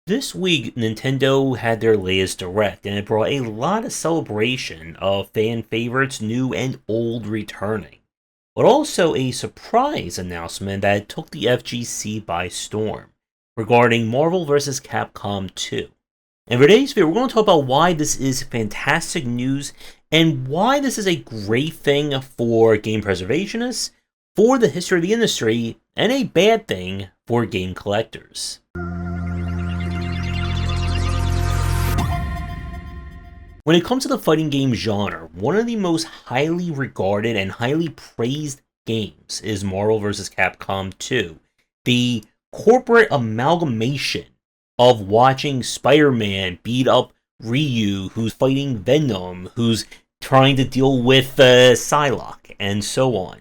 This week, Nintendo had their latest Direct, and it brought a lot of celebration of fan favorites, new and old, returning. But also a surprise announcement that took the FGC by storm regarding Marvel vs. Capcom 2. And for today's video, we're going to talk about why this is fantastic news and why this is a great thing for game preservationists, for the history of the industry, and a bad thing for game collectors. When it comes to the fighting game genre, one of the most highly regarded and highly praised games is Marvel vs. Capcom 2. The corporate amalgamation of watching Spider-Man beat up Ryu, who's fighting Venom, who's trying to deal with Psylocke, and so on.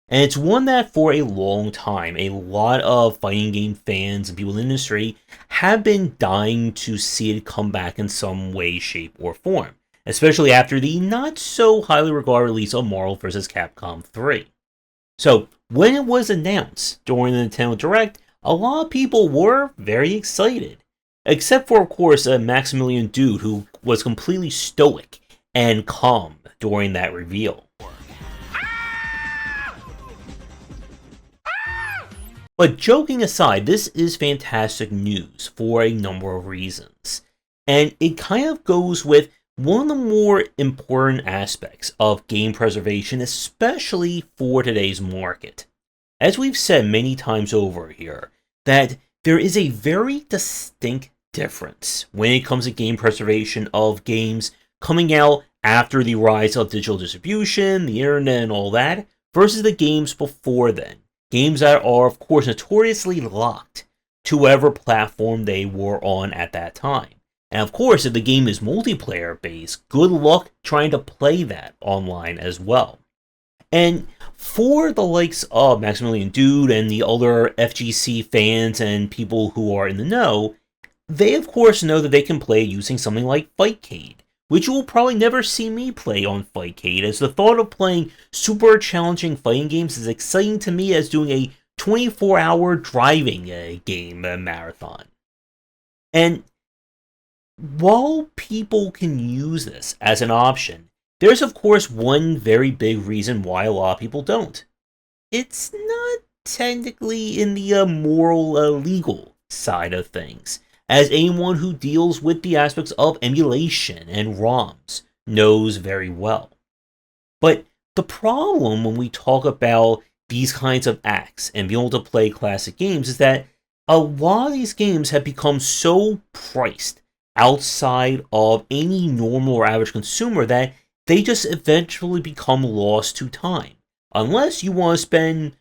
And it's one that for a long time, a lot of fighting game fans and people in the industry have been dying to see it come back in some way, shape, or form. Especially after the not so highly regarded release of Marvel vs. Capcom 3. So, when it was announced during the Nintendo Direct, a lot of people were very excited. Except for, of course, a Maximilian Dude who was completely stoic and calm during that reveal. But joking aside, this is fantastic news for a number of reasons. And it kind of goes with one of the more important aspects of game preservation, especially for today's market. As we've said many times over here, that there is a very distinct difference when it comes to game preservation of games coming out after the rise of digital distribution, the internet, and all that, versus the games before then. Games that are, of course, notoriously locked to whatever platform they were on at that time. And of course, if the game is multiplayer based, good luck trying to play that online as well. And for the likes of Maximilian Dude and the other FGC fans and people who are in the know, they of course know that they can play using something like Fightcade, which you will probably never see me play on Fightcade, as the thought of playing super challenging fighting games is exciting to me as doing a 24-hour driving game marathon. And while people can use this as an option, there's of course one very big reason why a lot of people don't. It's not technically in the moral, legal side of things, as anyone who deals with the aspects of emulation and ROMs knows very well. But the problem when we talk about these kinds of acts and being able to play classic games is that a lot of these games have become so priced outside of any normal or average consumer that they just eventually become lost to time. Unless you want to spend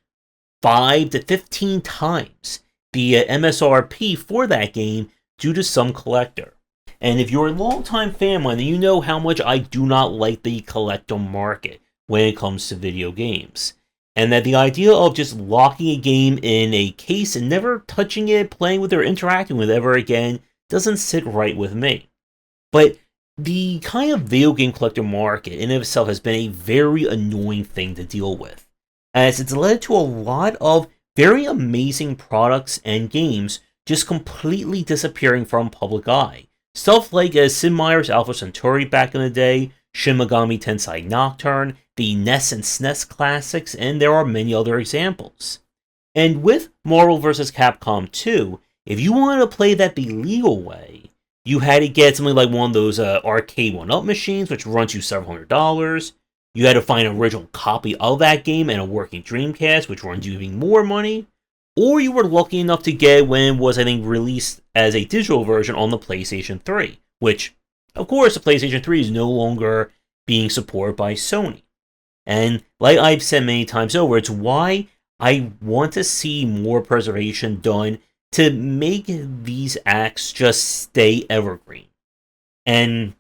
5 to 15 times the MSRP for that game due to some collector. And if you're a longtime fan of mine, then you know how much I do not like the collector market when it comes to video games. And that the idea of just locking a game in a case and never touching it, playing with it, or interacting with it ever again doesn't sit right with me. But the kind of video game collector market in and of itself has been a very annoying thing to deal with, as it's led to a lot of very amazing products and games just completely disappearing from public eye. Stuff like Sid Meier's Alpha Centauri back in the day, Shin Megami Tensei Nocturne, the NES and SNES classics, and there are many other examples. And with Marvel vs. Capcom 2, if you wanted to play that the legal way, you had to get something like one of those arcade 1-up machines, which runs you several $100s. You had to find an original copy of that game and a working Dreamcast, which runs you even more money. Or you were lucky enough to get it when it was, I think, released as a digital version on the PlayStation 3, which, of course, the PlayStation 3 is no longer being supported by Sony. And like I've said many times over, it's why I want to see more preservation done to make these acts just stay evergreen. And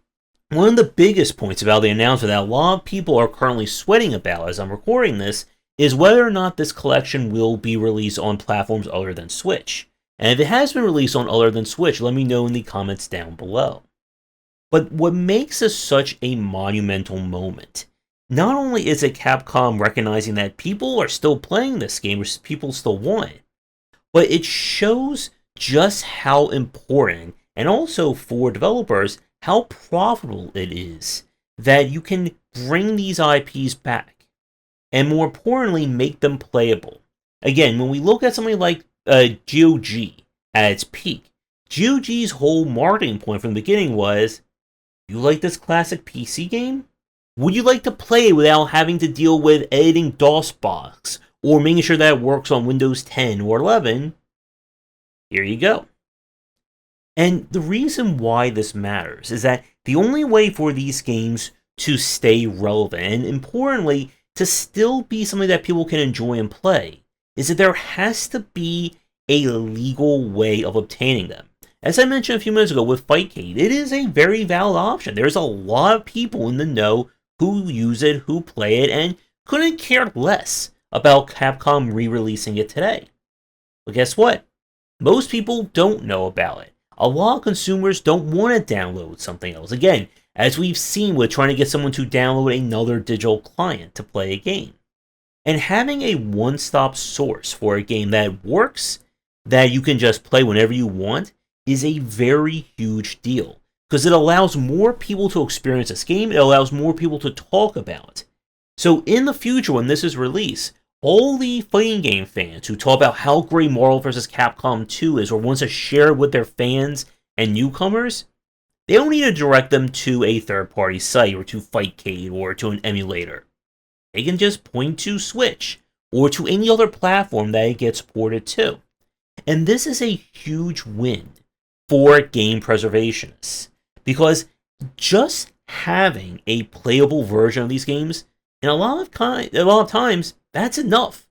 one of the biggest points about the announcement that a lot of people are currently sweating about as I'm recording this is whether or not this collection will be released on platforms other than Switch. And if it has been released on other than Switch, let me know in the comments down below. But what makes this such a monumental moment, not only is it Capcom recognizing that people are still playing this game, or people still want it, but it shows just how important, and also for developers, how profitable it is that you can bring these IPs back, and more importantly, make them playable. Again, when we look at something like GOG at its peak, GOG's whole marketing point from the beginning was, you like this classic PC game? Would you like to play it without having to deal with editing DOSBox or making sure that it works on Windows 10 or 11? Here you go. And the reason why this matters is that the only way for these games to stay relevant, and importantly, to still be something that people can enjoy and play, is that there has to be a legal way of obtaining them. As I mentioned a few minutes ago with Fightcade, it is a very valid option. There's a lot of people in the know who use it, who play it, and couldn't care less about Capcom re-releasing it today. But guess what? Most people don't know about it. A lot of consumers don't want to download something else. Again, as we've seen with trying to get someone to download another digital client to play a game. And having a one-stop source for a game that works, that you can just play whenever you want, is a very huge deal. Because it allows more people to experience this game, it allows more people to talk about it. So in the future, when this is released, all the fighting game fans who talk about how great Marvel vs. Capcom 2 is, or wants to share it with their fans and newcomers, they don't need to direct them to a third-party site, or to Fightcade, or to an emulator. They can just point to Switch, or to any other platform that it gets ported to. And this is a huge win for game preservationists, because just having a playable version of these games, and a lot of times, that's enough.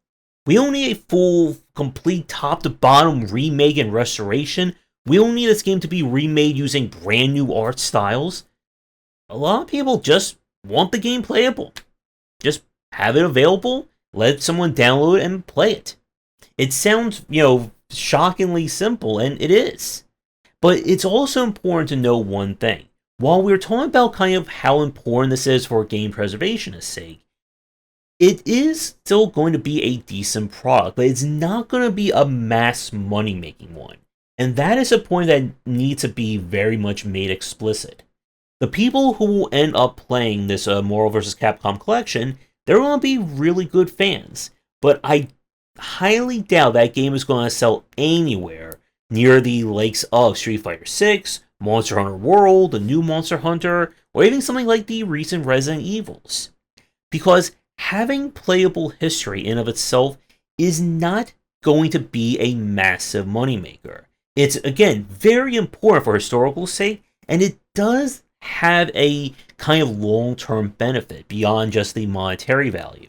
We don't need a full, complete top-to-bottom remake and restoration. We don't need this game to be remade using brand new art styles. A lot of people just want the game playable. Just have it available, let someone download it and play it. It sounds, shockingly simple, and it is. But it's also important to know one thing. While we're talking about kind of how important this is for game preservationist's sake, it is still going to be a decent product, but it's not going to be a mass money-making one. And that is a point that needs to be very much made explicit. The people who will end up playing this Marvel vs. Capcom Collection, they're going to be really good fans. But I highly doubt that game is going to sell anywhere near the likes of Street Fighter 6, Monster Hunter World, the new Monster Hunter, or even something like the recent Resident Evils. Because having playable history in of itself is not going to be a massive moneymaker. It's, again, very important for historical sake, and it does have a kind of long-term benefit beyond just the monetary value.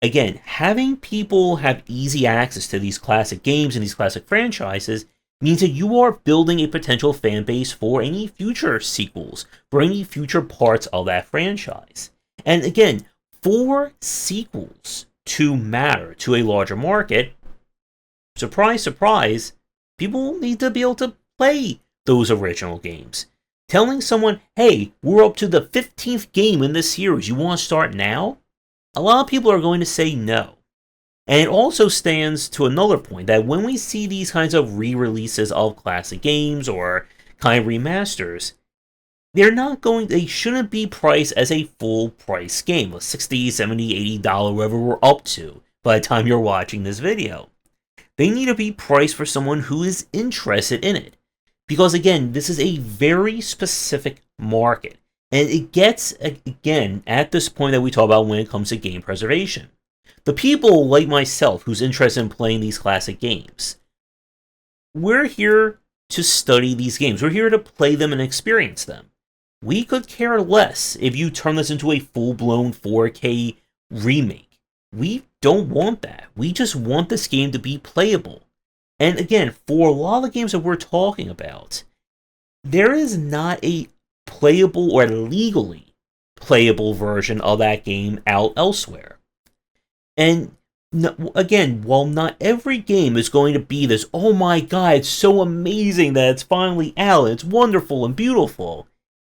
Again, having people have easy access to these classic games and these classic franchises means that you are building a potential fan base for any future sequels, for any future parts of that franchise. And again, for sequels to matter to a larger market, surprise, surprise, people need to be able to play those original games. Telling someone, hey, we're up to the 15th game in this series, you want to start now? A lot of people are going to say no. And it also stands to another point that when we see these kinds of re-releases of classic games or kind of remasters, they shouldn't be priced as a full price game, a $60, $70, $80, whatever we're up to by the time you're watching this video. They need to be priced for someone who is interested in it. Because again, this is a very specific market. And it gets, again, at this point that we talk about when it comes to game preservation. The people like myself who's interested in playing these classic games, we're here to study these games. We're here to play them and experience them. We could care less if you turn this into a full-blown 4K remake. We don't want that. We just want this game to be playable. And again, for a lot of the games that we're talking about, there is not a playable or legally playable version of that game out elsewhere. And again, while not every game is going to be this, oh my god, it's so amazing that it's finally out, it's wonderful and beautiful,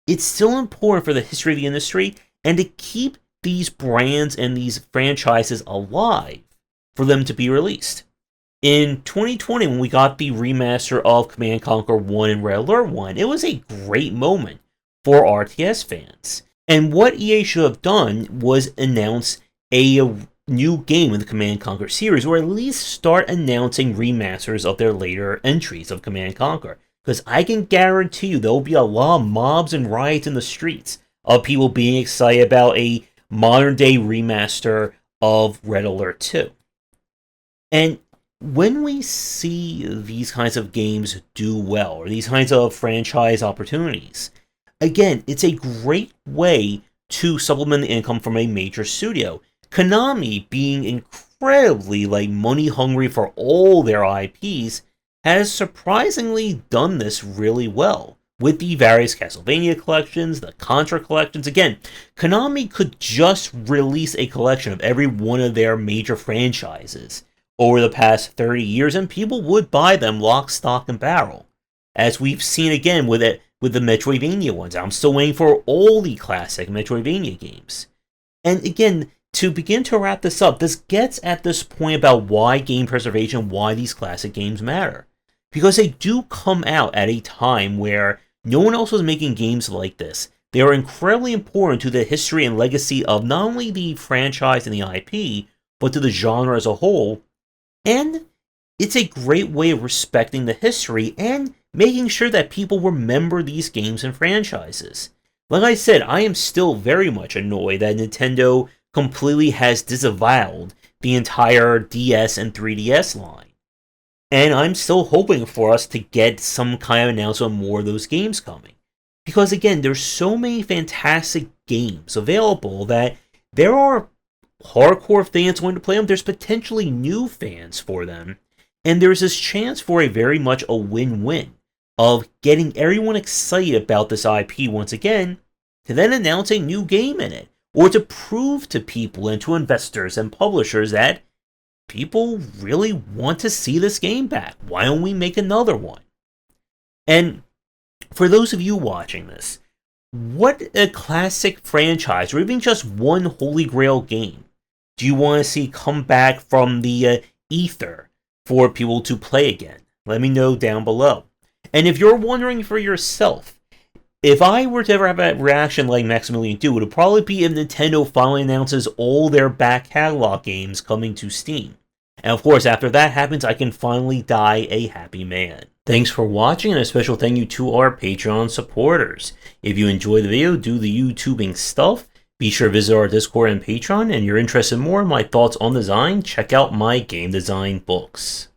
it's still important for the history of the industry and to keep these brands and these franchises alive for them to be released. In 2020, when we got the remaster of Command & Conquer 1 and Red Alert 1, it was a great moment for RTS fans. And what EA should have done was announce a new game in the Command & Conquer series, or at least start announcing remasters of their later entries of Command & Conquer. Because I can guarantee you there will be a lot of mobs and riots in the streets of people being excited about a modern-day remaster of Red Alert 2. And when we see these kinds of games do well, or these kinds of franchise opportunities, again, it's a great way to supplement the income from a major studio. Konami, being incredibly money hungry for all their IPs, has surprisingly done this really well. With the various Castlevania collections, the Contra collections, again, Konami could just release a collection of every one of their major franchises over the past 30 years, and people would buy them lock, stock, and barrel. As we've seen again with the Metroidvania ones. I'm still waiting for all the classic Metroidvania games. And again, to begin to wrap this up, this gets at this point about why game preservation, why these classic games matter. Because they do come out at a time where no one else was making games like this. They are incredibly important to the history and legacy of not only the franchise and the IP, but to the genre as a whole. And it's a great way of respecting the history and making sure that people remember these games and franchises. Like I said, I am still very much annoyed that Nintendo completely has disavowed the entire DS and 3DS line. And I'm still hoping for us to get some kind of announcement on more of those games coming. Because again, there's so many fantastic games available that there are hardcore fans going to play them, there's potentially new fans for them, and there's this chance for a very much a win-win of getting everyone excited about this IP once again, to then announce a new game in it, or to prove to people and to investors and publishers that people really want to see this game back. Why don't we make another one? And for those of you watching this, what a classic franchise, or even just one holy grail game, do you want to see come back from the ether for people to play again? Let me know down below. And if you're wondering for yourself, if I were to ever have a reaction like Maximilian do, it would probably be if Nintendo finally announces all their back catalog games coming to Steam. And of course, after that happens, I can finally die a happy man. Thanks for watching, and a special thank you to our Patreon supporters. If you enjoyed the video, do the YouTubing stuff, be sure to visit our Discord and Patreon, and you're interested in more in my thoughts on design, check out my game design books.